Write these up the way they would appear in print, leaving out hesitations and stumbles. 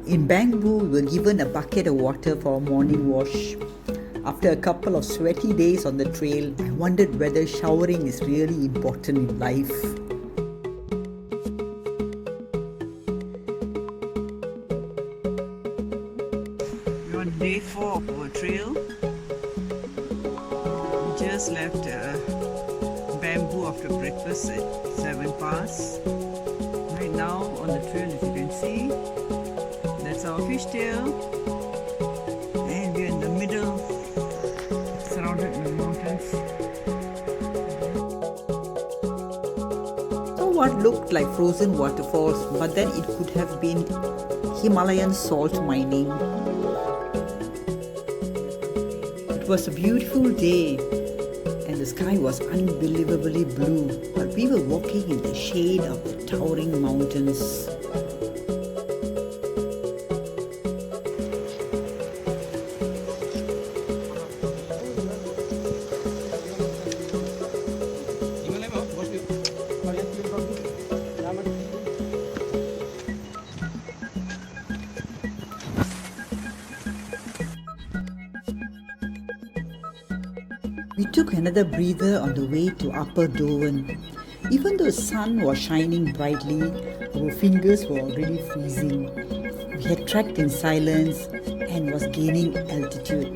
In Bamboo, we were given a bucket of water for a morning wash. After a couple of sweaty days on the trail, I wondered whether showering is really important in life. We're on day 4 of our trail. We just left Bamboo after breakfast at 7 past. Right now on the trail, as you can see, that's our fishtail, and we're in the middle, surrounded by mountains. So what looked like frozen waterfalls, but then it could have been Himalayan salt mining. It was a beautiful day and the sky was unbelievably blue, but we were walking in the shade of the towering mountains. We took another breather on the way to Upper Doan. Even though the sun was shining brightly, our fingers were already freezing. We had trekked in silence and was gaining altitude.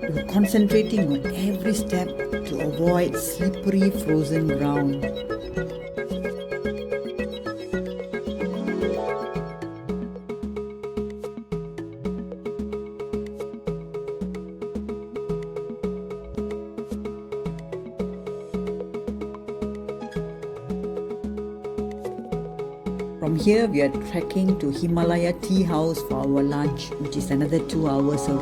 We were concentrating on every step to avoid slippery frozen ground. From here, we are trekking to Himalaya Tea House for our lunch, which is another 2 hours away.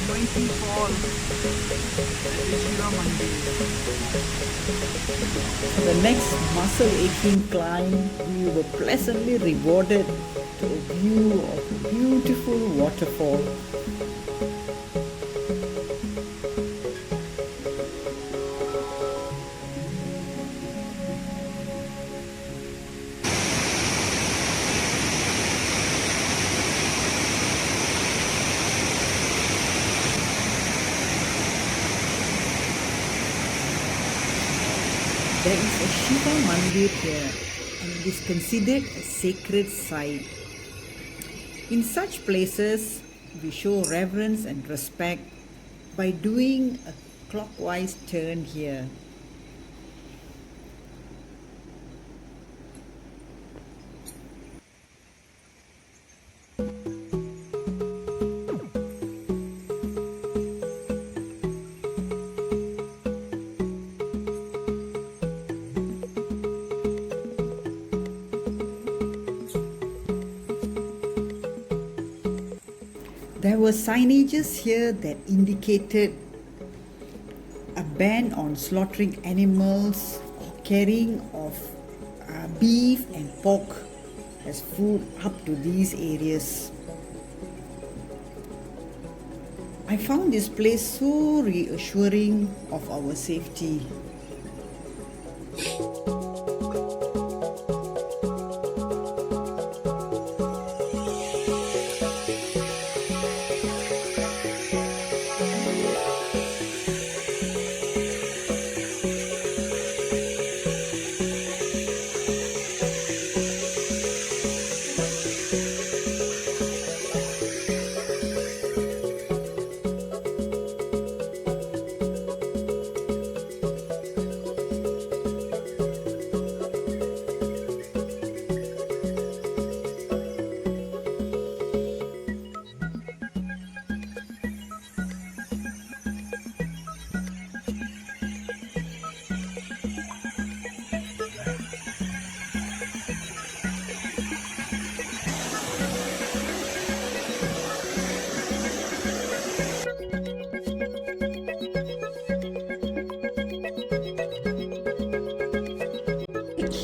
Going to fall at the Shiva Mandir. For the next muscle-aching climb, we were pleasantly rewarded to a view of a beautiful waterfall. There is a Shiva Mandir here and it is considered a sacred site. In such places, we show reverence and respect by doing a clockwise turn here. There were signages here that indicated a ban on slaughtering animals or carrying of beef and pork as food up to these areas. I found this place so reassuring of our safety.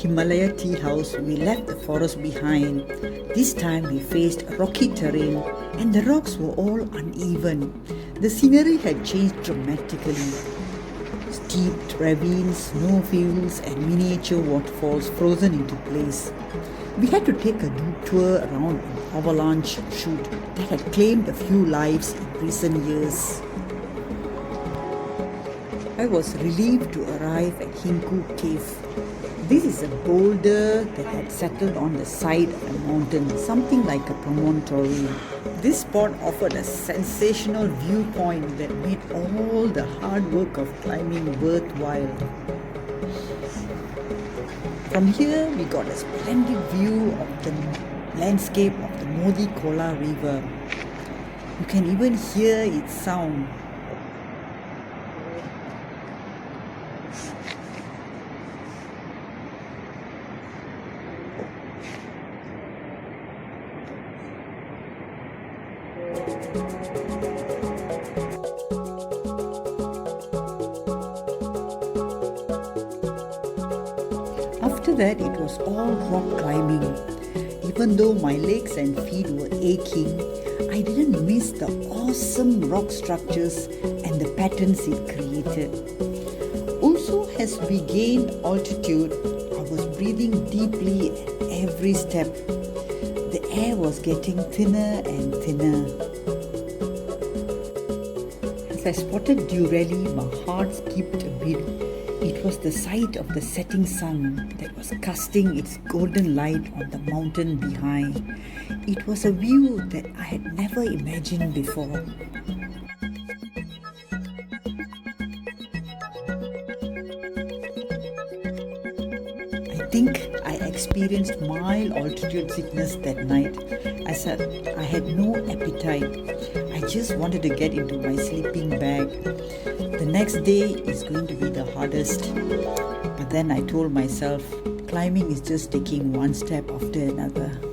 Himalaya Tea House, we left the forest behind. This time we faced rocky terrain and the rocks were all uneven. The scenery had changed dramatically. Deep ravines, snowfields, and miniature waterfalls frozen into place. We had to take a detour around an avalanche chute that had claimed a few lives in recent years. I was relieved to arrive at Hinku Cave. This is a boulder that had settled on the side of a mountain, something like a promontory. This spot offered a sensational viewpoint that made all the hard work of climbing worthwhile. From here, we got a splendid view of the landscape of the Modi Kola River. You can even hear its sound. After that, it was all rock climbing. Even though my legs and feet were aching, I didn't miss the awesome rock structures and the patterns it created. Also, as we gained altitude, I was breathing deeply at every step. The air was getting thinner and thinner. As I spotted Duerali, my heart skipped a beat. It was the sight of the setting sun that was casting its golden light on the mountain behind. It was a view that I had never imagined before. I think I experienced mild altitude sickness that night. I said I had no appetite. I just wanted to get into my sleeping bag. The next day is going to be the hardest. But then I told myself, climbing is just taking one step after another.